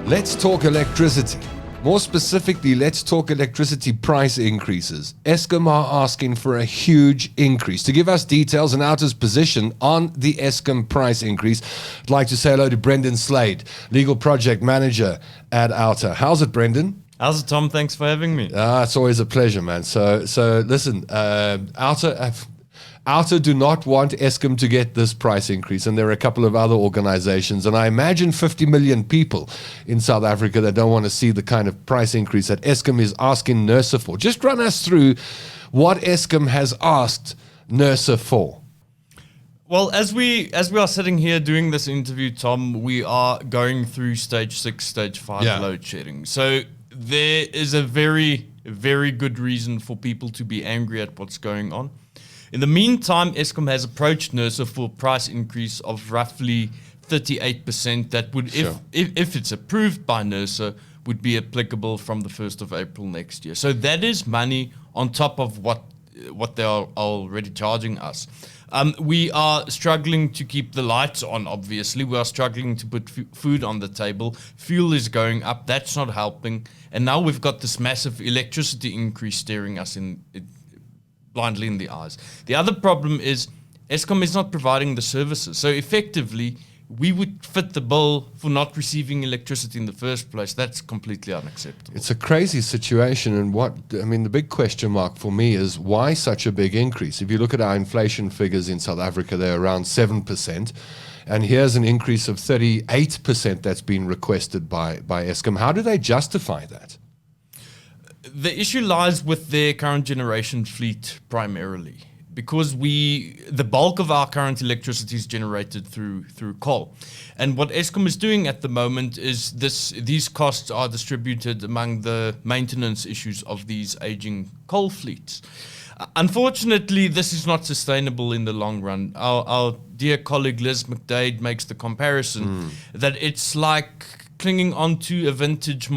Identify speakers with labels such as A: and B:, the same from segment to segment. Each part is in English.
A: Let's talk electricity. More specifically, let's talk electricity price increases. Eskom are asking for a huge increase. To give us details and OUTA's position on the Eskom price increase, I'd like to say hello to Brendan Slade, Legal Project Manager at OUTA. How's it, Brendan?
B: How's it, Tom? Thanks for having me.
A: It's always a pleasure, man. So listen, OUTA do not want Eskom to get this price increase, and there are a couple of other organizations, and I imagine 50 million people in South Africa that don't want to see the kind of price increase that Eskom is asking NERSA for. Just run us through what Eskom has asked NERSA for.
B: Well, as we are sitting here doing this interview, Tom, we are going through stage 6, stage 5 load shedding. So there is a very, very good reason for people to be angry at what's going on. In the meantime, Eskom has approached NERSA for a price increase of roughly 38% that would, if it's approved by NERSA, would be applicable from the 1st of April next year. So that is money on top of what they are already charging us. We are struggling to keep the lights on, obviously. We are struggling to put food on the table. Fuel is going up. That's not helping. And now we've got this massive electricity increase staring us blindly in the eyes. The other problem is Eskom is not providing the services. So effectively, we would fit the bill for not receiving electricity in the first place. That's completely unacceptable.
A: It's a crazy situation, and the big question mark for me is why such a big increase? If you look at our inflation figures in South Africa, they're around 7%, and here's an increase of 38% that's been requested by Eskom. How do they justify that?
B: The issue lies with their current generation fleet primarily, because the bulk of our current electricity is generated through coal. And what Eskom is doing at the moment is these costs are distributed among the maintenance issues of these aging coal fleets. Unfortunately, this is not sustainable in the long run. Our dear colleague Liz McDade makes the comparison that it's like clinging onto a vintage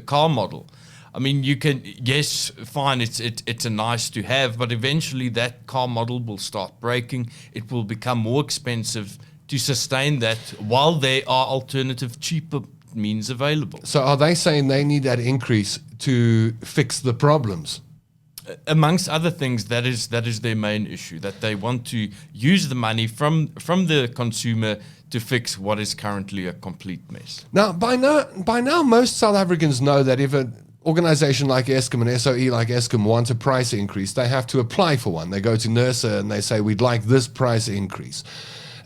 B: car model. I mean, you can, yes, fine, it's a nice to have, but eventually that car model will start breaking. It will become more expensive to sustain that while there are alternative, cheaper means available.
A: So are they saying they need that increase to fix the problems?
B: Amongst other things, that is their main issue, that they want to use the money from the consumer to fix what is currently a complete mess.
A: Now, by now, most South Africans know that if an organization like Eskom and SOE like Eskom want a price increase, they have to apply for one. They go to NERSA and they say, we'd like this price increase.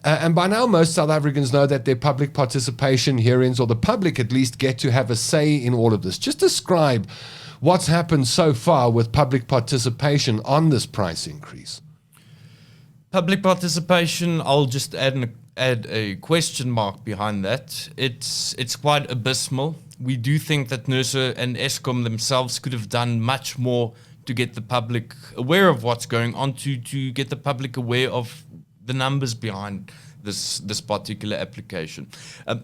A: And by now, most South Africans know that their public participation hearings, or the public at least, get to have a say in all of this. Just describe what's happened so far with public participation on this price increase.
B: Public participation, I'll just add a question mark behind that. It's quite abysmal. We do think that NERSA and Eskom themselves could have done much more to get the public aware of what's going on, to get the public aware of the numbers behind this particular application.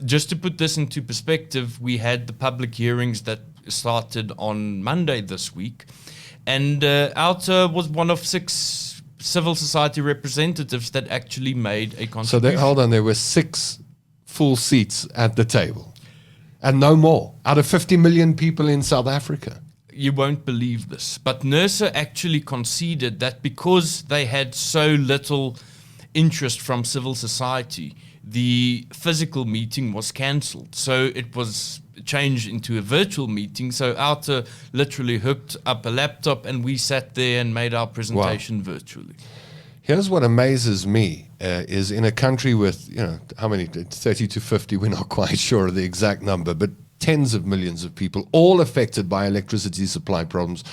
B: Just to put this into perspective, we had the public hearings that started on Monday this week, and OUTA was one of 6 civil society representatives that actually made a contribution.
A: So there were 6 full seats at the table. And no more, out of 50 million people in South Africa.
B: You won't believe this, but NERSA actually conceded that because they had so little interest from civil society, the physical meeting was cancelled. So it was changed into a virtual meeting. So OUTA literally hooked up a laptop and we sat there and made our presentation virtually.
A: Here's what amazes me is in a country with, how many, 30 to 50, we're not quite sure of the exact number, but tens of millions of people, all affected by electricity supply problems,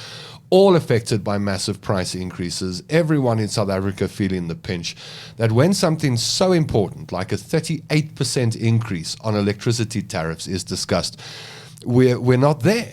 A: all affected by massive price increases, everyone in South Africa feeling the pinch, that when something so important like a 38% increase on electricity tariffs is discussed, we're not there,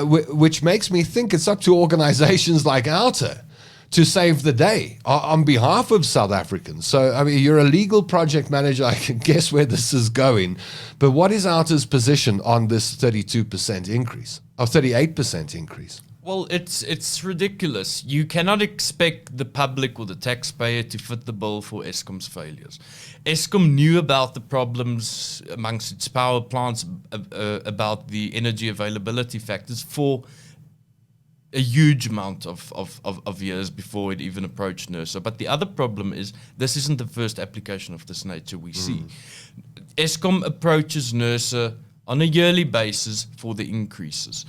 A: which makes me think it's up to organizations like OUTA to save the day on behalf of South Africans. So, I mean, you're a legal project manager. I can guess where this is going. But what is OUTA's position on this 32% increase, or 38% increase?
B: Well, it's ridiculous. You cannot expect the public or the taxpayer to foot the bill for Eskom's failures. Eskom knew about the problems amongst its power plants, about the energy availability factors for a huge amount of years before it even approached NERSA. But the other problem is this isn't the first application of this nature we see. Eskom approaches NERSA on a yearly basis for the increases.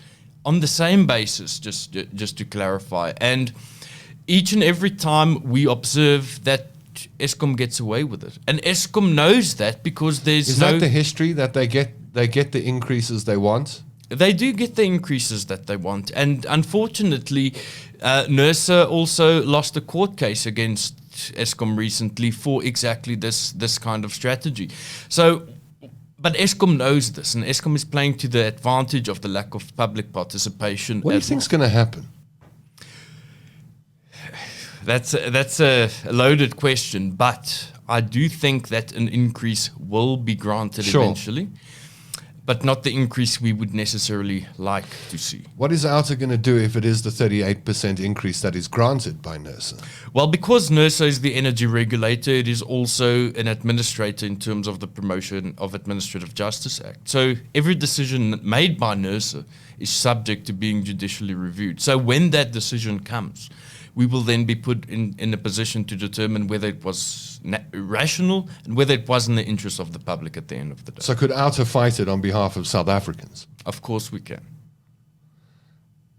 B: On the same basis, just to clarify. And each and every time we observe that Eskom gets away with it. And Eskom knows that because there's
A: Is that the history that they get the increases they want?
B: They do get the increases that they want. And unfortunately, NERSA also lost a court case against Eskom recently for exactly this kind of strategy. So, but Eskom knows this, and Eskom is playing to the advantage of the lack of public participation.
A: What do you think's going to happen?
B: That's a loaded question, but I do think that an increase will be granted eventually, but not the increase we would necessarily like to see.
A: What is OUTA going to do if it is the 38% increase that is granted by NERSA?
B: Well, because NERSA is the energy regulator, it is also an administrator in terms of the Promotion of Administrative Justice Act. So every decision made by NERSA is subject to being judicially reviewed. So when that decision comes, we will then be put in a position to determine whether it was rational and whether it was in the interest of the public at the end of the day.
A: So could OUTA fight it on behalf of South Africans?
B: Of course we can.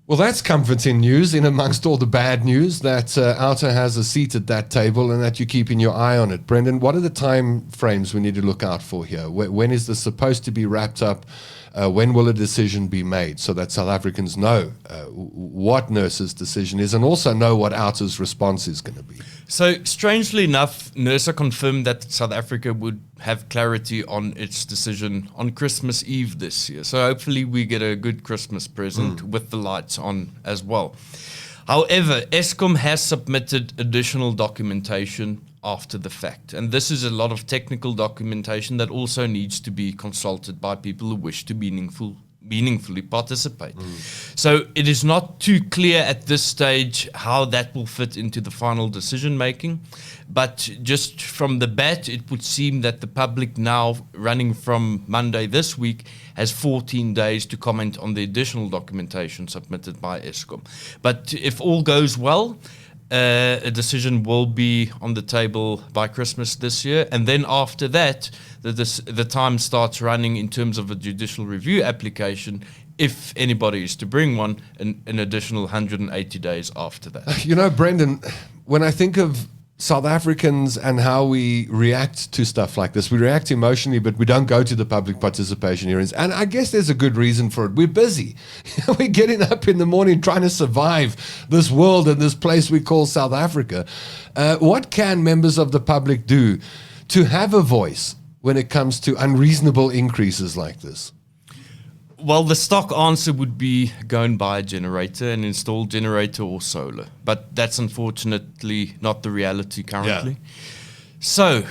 A: Well, that's comforting news in amongst all the bad news that OUTA has a seat at that table and that you're keeping your eye on it. Brendan, what are the time frames we need to look out for here? When is this supposed to be wrapped up? When will a decision be made so that South Africans know what NERSA's decision is and also know what OUTA's response is going to be?
B: So, strangely enough, NERSA confirmed that South Africa would have clarity on its decision on Christmas Eve this year. So, hopefully, we get a good Christmas present with the lights on as well. However, Eskom has submitted additional documentation after the fact. And this is a lot of technical documentation that also needs to be consulted by people who wish to meaningfully participate. So it is not too clear at this stage how that will fit into the final decision making. But just from the bat, it would seem that the public now, running from Monday this week, has 14 days to comment on the additional documentation submitted by Eskom. But if all goes well, a decision will be on the table by Christmas this year. And then after that, the time starts running in terms of a judicial review application. If anybody is to bring one, an additional 180 days after that.
A: You know, Brendan, when I think of South Africans and how we react to stuff like this, we react emotionally, but we don't go to the public participation hearings. And I guess there's a good reason for it. We're busy. We're getting up in the morning trying to survive this world and this place we call South Africa. What can members of the public do to have a voice when it comes to unreasonable increases like this?
B: Well, the stock answer would be go and buy a generator and install generator or solar. But that's unfortunately not the reality currently. Yeah. So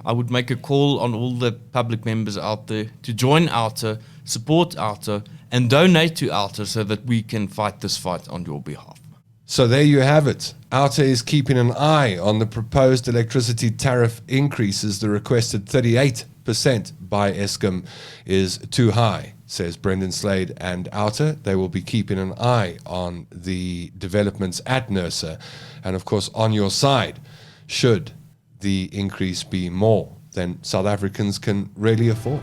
B: I would make a call on all the public members out there to join OUTA, support OUTA, and donate to OUTA so that we can fight this fight on your behalf.
A: So there you have it. OUTA is keeping an eye on the proposed electricity tariff increases. The requested 38% by Eskom is too high, says Brendan Slade and OUTA. They will be keeping an eye on the developments at NERSA and, of course, on your side should the increase be more than South Africans can really afford.